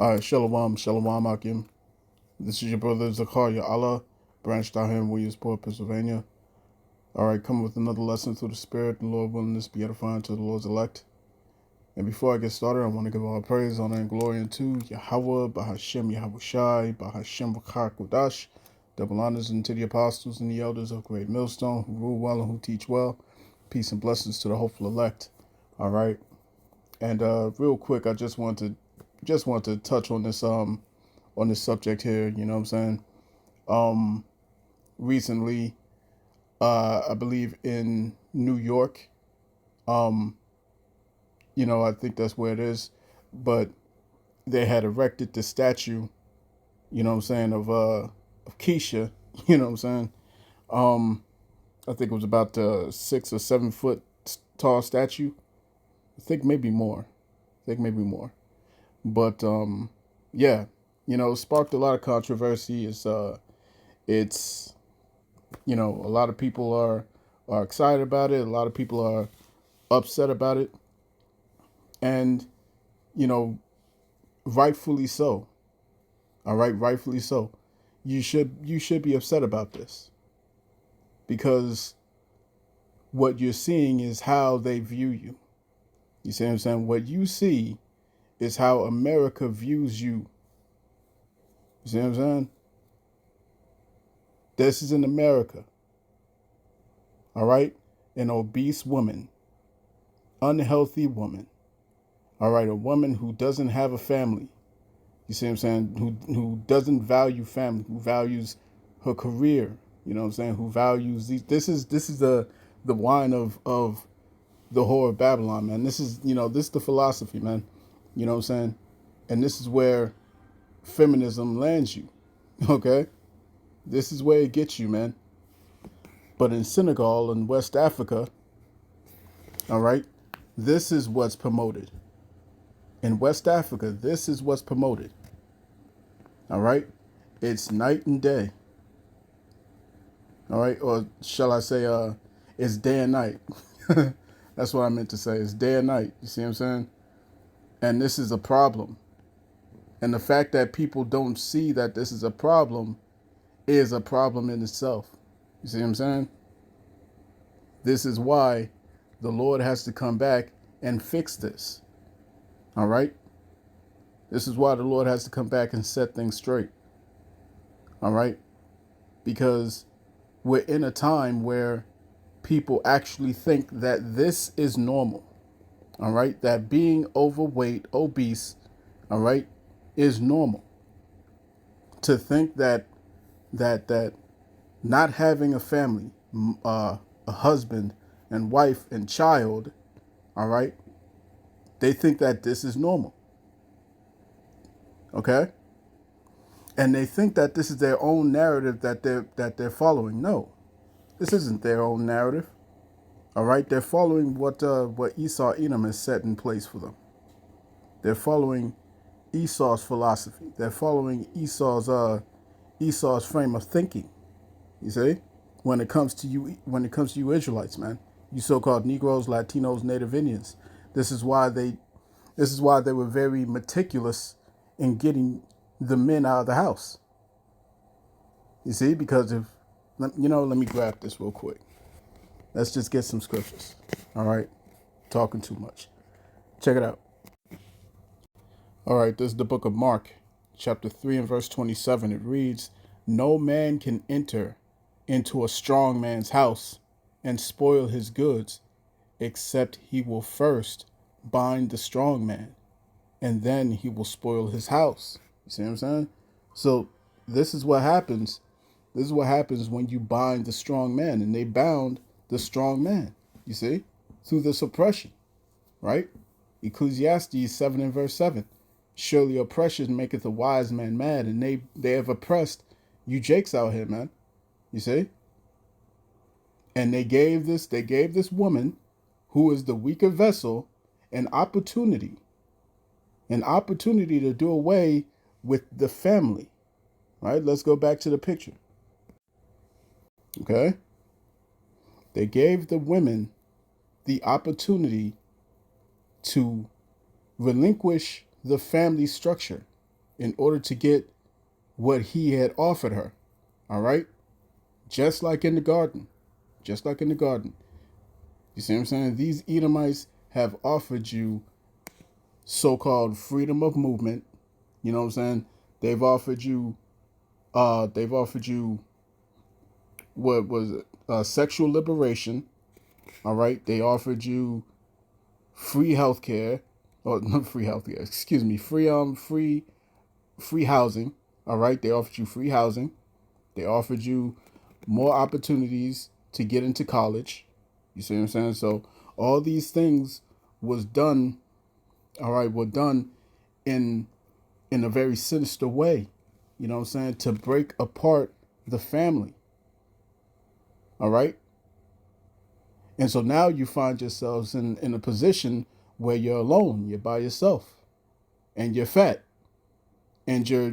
All right, Shalom Akim. This is your brother Zakaria Allah, branched out here in Williamsport, Pennsylvania. All right, coming with another lesson through the Spirit, and Lord willing, this be edifying to the Lord's elect. And before I get started, I want to give all praise, honor, and glory unto Yahweh, Bahashem Yahushai, Bahashem Vakar Kodash. Double honors unto the apostles and the elders of Great Millstone, who rule well and who teach well. Peace and blessings to the hopeful elect. All right, and real quick, I just want to touch on this subject here. You know what I'm saying? Recently, I believe in New York. Um, I think that's where it is, but they had erected the statue. You know what I'm saying of Keisha. You know what I'm saying? Um, I think it was about a 6 or 7 foot tall statue. I think maybe more. But yeah, it sparked a lot of controversy. It's a lot of people are excited about it. A lot of people are upset about it, and you know, rightfully so. All right, rightfully so. You should be upset about this because what you're seeing is how they view you. You see what I'm saying? What you see is how America views you. You see what I'm saying? This is in America. All right, an obese woman, unhealthy woman. All right, a woman who doesn't have a family. You see what I'm saying? Who doesn't value family, who values her career. You know what I'm saying? Who values these? This is the wine of the whore of Babylon, man. This is the philosophy, man. You know what I'm saying? And this is where feminism lands you. Okay, this is where it gets you, man. But in Senegal and West Africa, all right, this is what's promoted. In West Africa, this is what's promoted. All right, it's night and day. All right, or shall I say, it's day and night. That's what I meant to say. It's day and night. You see what I'm saying? And this is a problem. And the fact that people don't see that this is a problem is a problem in itself. You see what I'm saying? This is why the Lord has to come back and fix this. All right? This is why the Lord has to come back and set things straight. All right? Because we're in a time where people actually think that this is normal. All right? That being overweight, obese, all right, is normal. To think that not having a family, a husband and wife and child, all right, they think that this is normal. Okay? And they think that this is their own narrative that they're following. No, this isn't their own narrative. All right, they're following what Esau Edom has set in place for them. They're following Esau's philosophy. They're following Esau's frame of thinking. You see, when it comes to you Israelites, man, you so-called Negroes, Latinos, Native Indians, this is why they were very meticulous in getting the men out of the house. You see, because let me grab this real quick. Let's just get some scriptures. All right, talking too much. Check it out. All right, this is the book of Mark, chapter 3 and verse 27. It reads, "No man can enter into a strong man's house and spoil his goods, except he will first bind the strong man, and then he will spoil his house." You see what I'm saying? So this is what happens. This is what happens when you bind the strong man, and they bound the strong man. You see, through this oppression, right? Ecclesiastes 7 and verse 7. "Surely oppression maketh a wise man mad," and they have oppressed you Jakes out here, man. You see? And they gave this woman, who is the weaker vessel, an opportunity to do away with the family. Right? Let's go back to the picture. Okay? They gave the women the opportunity to relinquish the family structure. in order to get what he had offered her. All right? Just like in the garden. Just like in the garden. You see what I'm saying? These Edomites have offered you so-called freedom of movement. You know what I'm saying? They've offered you what was it? Sexual liberation. All right? They offered you free healthcare, or not free healthcare, excuse me, free housing. All right? They offered you free housing. They offered you more opportunities to get into college. You see what I'm saying? So all these things was done, all right, were done in a very sinister way. You know what I'm saying? To break apart the family. All right? And so now you find yourselves in a position where you're alone, you're by yourself, and you're fat, and you're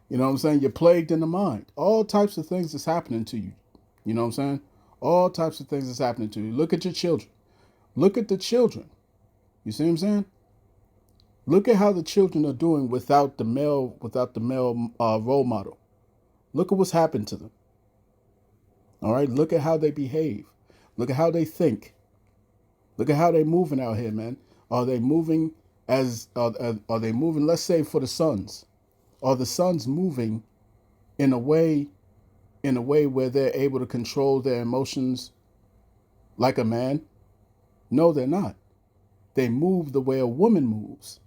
you know what I'm saying? You're plagued in the mind. All types of things is happening to you. You know what I'm saying? All types of things is happening to you. Look at your children. Look at the children. You see what I'm saying? Look at how the children are doing without the male role model. Look at what's happened to them. All right. Look at how they behave. Look at how they think. Look at how they're moving out here, man. Are they moving are they moving? Let's say for the sons. Are the sons moving in a way where they're able to control their emotions like a man? No, they're not. They move the way a woman moves.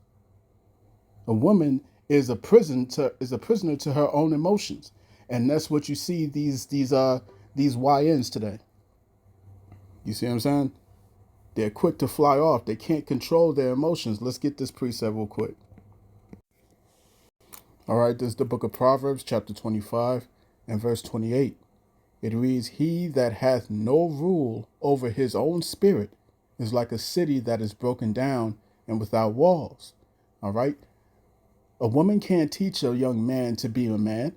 A woman is a prisoner to her own emotions, and that's what you see these YNs today. You see what I'm saying? They're quick to fly off. They can't control their emotions. Let's get this precept real quick. All right, this is the book of Proverbs, chapter 25 and verse 28. It reads, "He that hath no rule over his own spirit is like a city that is broken down and without walls." All right? A woman can't teach a young man to be a man.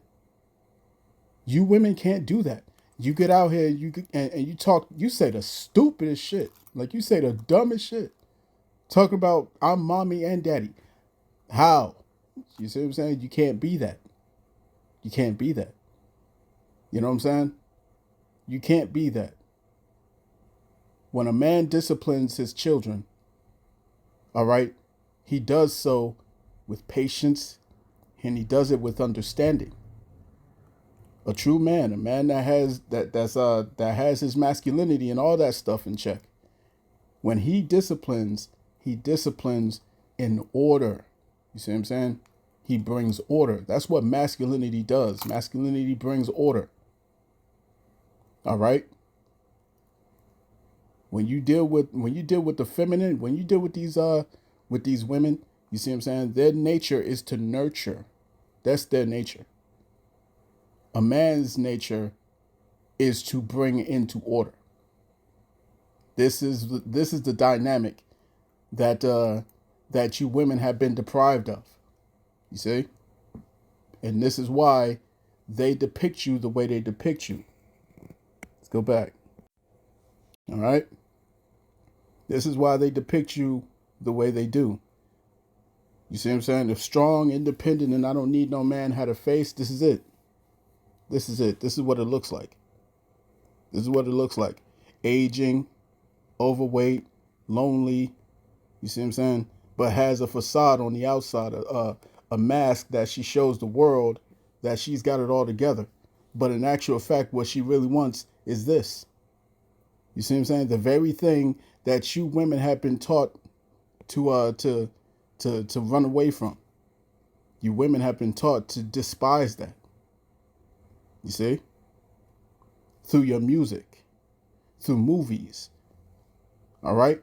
You women can't do that. You get out here and you talk, you say the stupidest shit. Like you say the dumbest shit. Talking about I'm mommy and daddy. How? You see what I'm saying? You can't be that. You can't be that. You know what I'm saying? You can't be that. When a man disciplines his children, all right, he does so with patience and he does it with understanding. A true man, a man that has his masculinity and all that stuff in check. When he disciplines in order. You see what I'm saying? He brings order. That's what masculinity does. Masculinity brings order. All right? When you deal with the feminine, when you deal with these women, you see what I'm saying? Their nature is to nurture. That's their nature. A man's nature is to bring into order. This is the dynamic that you women have been deprived of. You see? And this is why they depict you the way they depict you. Let's go back. All right? This is why they depict you the way they do. You see what I'm saying? If strong, independent, and I don't need no man had a face, this is it. This is it. This is what it looks like. This is what it looks like. Aging, overweight, lonely. You see what I'm saying? But has a facade on the outside, a mask that she shows the world that she's got it all together. But in actual fact, what she really wants is this. You see what I'm saying? The very thing that you women have been taught to run away from. You women have been taught to despise that. You see? Through your music, through movies. All right?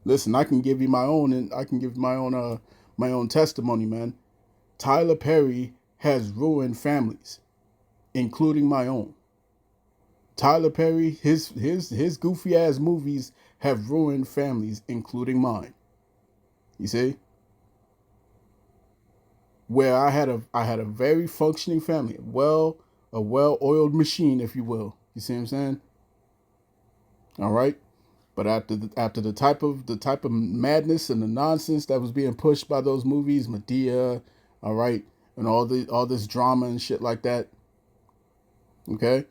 Listen, I can give you my own, and I can give my own testimony, man. Tyler Perry has ruined families, including my own. Tyler Perry, his goofy ass movies have ruined families, including mine. You see? Where I had a very functioning family, a well oiled machine, if you will. You see what I'm saying? All right. But after the type of madness and the nonsense that was being pushed by those movies, Medea, all right, and all this drama and shit like that, okay,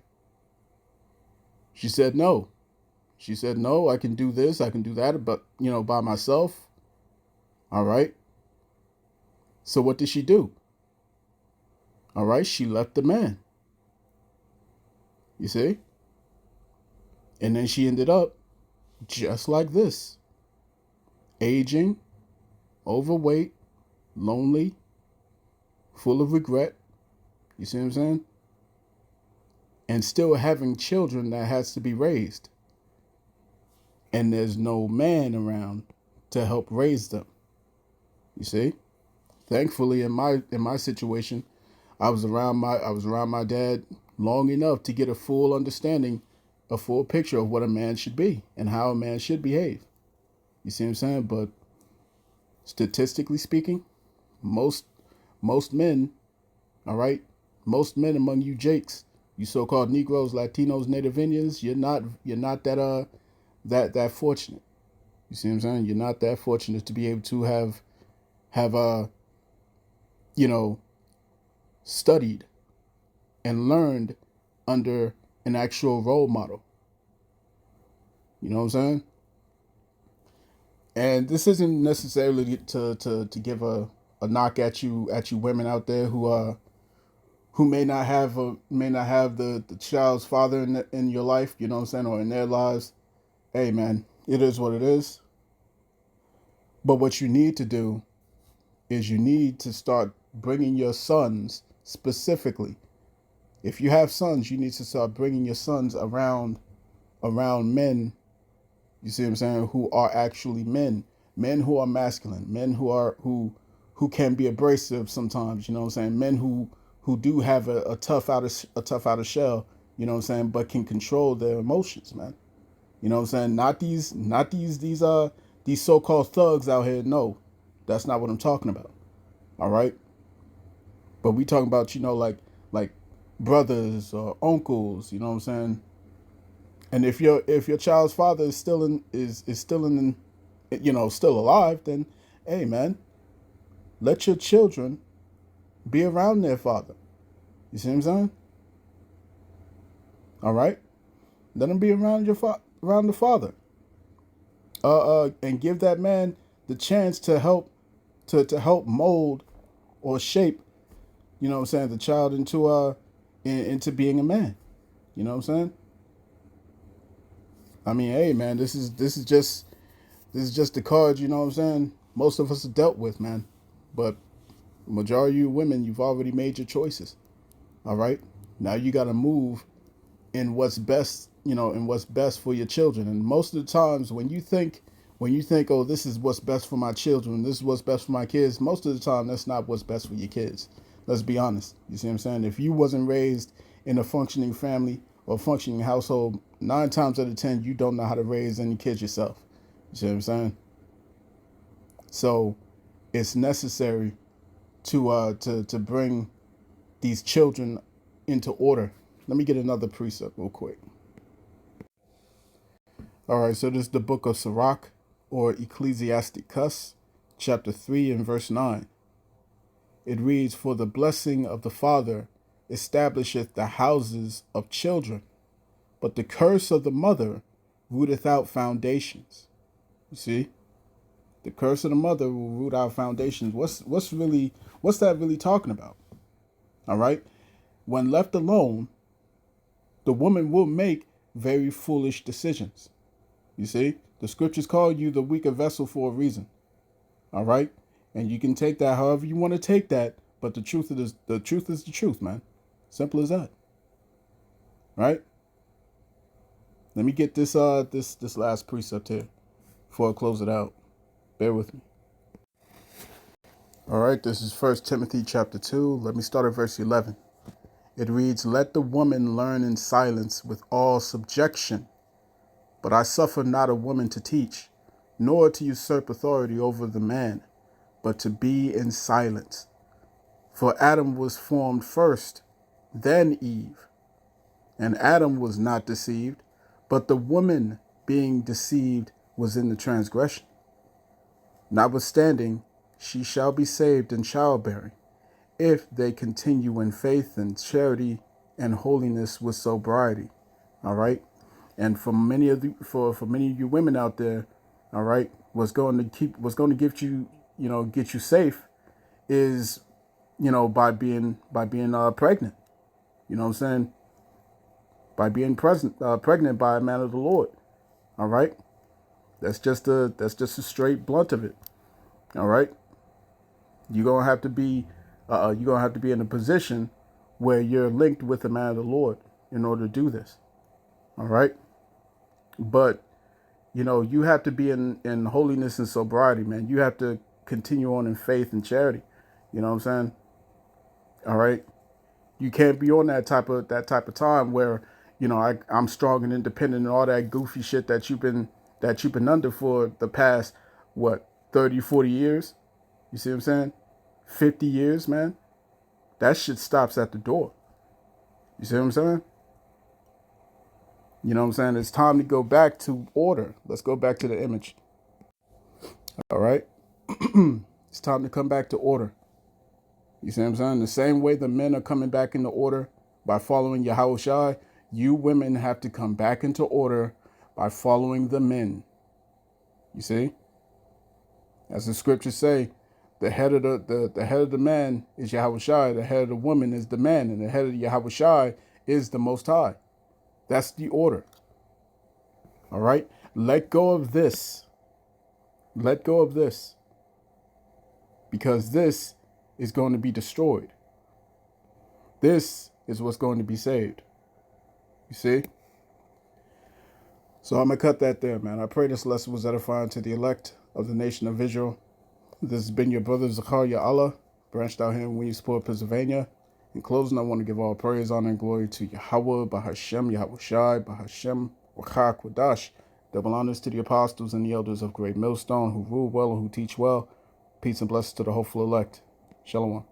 she said no. She said no. I can do this. I can do that. But by myself. All right. So what did she do? All right, she left the man. You see, and then she ended up just like this, aging, overweight, lonely, full of regret. You see what I'm saying? And still having children that has to be raised. And there's no man around to help raise them. You see? Thankfully in my situation, I was around my dad long enough to get a full understanding, a full picture of what a man should be and how a man should behave. You see what I'm saying? But statistically speaking, most most men, all right, most men among you Jakes, you so-called Negroes, Latinos, Native Indians, you're not that fortunate. You see what I'm saying? You're not that fortunate to be able to have you know studied and learned under an actual role model. You know what I'm saying? And this isn't necessarily to give a knock at you women out there who may not have the child's father in your life, you know what I'm saying, or in their lives. Hey man, it is what it is. But what you need to do is you need to start bringing your sons specifically. If you have sons, you need to start bringing your sons around men. You see what I'm saying? Who are actually men who are masculine, men who can be abrasive sometimes. You know what I'm saying? Men who do have a tough outer shell. You know what I'm saying? But can control their emotions, man. You know what I'm saying? Not these so-called thugs out here. No, that's not what I'm talking about. All right, but we talking about like brothers or uncles. You know what I'm saying? And if your child's father is still in still alive, then hey man, let your children be around their father. You see what I'm saying? All right, let them be around the father. And give that man the chance to help mold or shape. You know what I'm saying? The child into being a man. You know what I'm saying? I mean, hey man, this is just the cards. You know what I'm saying? Most of us are dealt with, man. But majority of you women, you've already made your choices. All right. Now you got to move in what's best, in what's best for your children. And most of the times when you think, oh, this is what's best for my children, this is what's best for my kids, most of the time that's not what's best for your kids. Let's be honest. You see what I'm saying? If you wasn't raised in a functioning family or functioning household, 9 times out of 10, you don't know how to raise any kids yourself. You see what I'm saying? So it's necessary to bring these children into order. Let me get another precept real quick. All right, so this is the book of Sirach or Ecclesiasticus, chapter 3 and verse 9. It reads, "For the blessing of the father establisheth the houses of children, but the curse of the mother rooteth out foundations." You see? The curse of the mother will root out foundations. What's that really talking about? All right? When left alone, the woman will make very foolish decisions. You see? The scriptures call you the weaker vessel for a reason. All right? And you can take that however you want to take that, but the truth is the truth, man. Simple as that. Right? Let me get this last precept here before I close it out. Bear with me. All right, this is First Timothy chapter 2. Let me start at verse 11. It reads, "Let the woman learn in silence with all subjection. But I suffer not a woman to teach, nor to usurp authority over the man, but to be in silence. For Adam was formed first, then Eve. And Adam was not deceived, but the woman being deceived was in the transgression. Notwithstanding, she shall be saved in childbearing, if they continue in faith and charity and holiness with sobriety. All right. And for many of for many of you women out there, all right, what's going to get you, get you safe is, by being pregnant. You know what I'm saying? By being pregnant by a man of the Lord. All right. That's just a straight blunt of it. All right. You're gonna have to be in a position where you're linked with the man of the Lord in order to do this. All right. But you have to be in holiness and sobriety, man. You have to continue on in faith and charity. You know what I'm saying? All right. You can't be on that type of time where, I'm strong and independent and all that goofy shit that you've been under for the past, what, 30, 40 years. You see what I'm saying? 50 years, man. That shit stops at the door. You see what I'm saying? You know what I'm saying? It's time to go back to order. Let's go back to the image. All right. It's time to come back to order. You see what I'm saying? The same way the men are coming back into order by following Yahweh Shai, you women have to come back into order by following the men. You see? As the scriptures say, the head of the head of the man is Yahweh Shai, the head of the woman is the man, and the head of Yahweh Shai is the Most High. That's the order. All right? Let go of this. Let go of this. Because this is going to be destroyed. This is what's going to be saved. You see? So I'm going to cut that there, man. I pray this lesson was edifying to the elect of the nation of Israel. This has been your brother Zakaria Allah, branched out here in Williamsport, Pennsylvania. In closing, I want to give all praise, honor, and glory to Yahweh, Bahashem, Yahweh Shai, Bahashem, Wachak, Wadash. Double honors to the apostles and the elders of Great Millstone who rule well and who teach well. Peace and blessings to the hopeful elect. Shalom.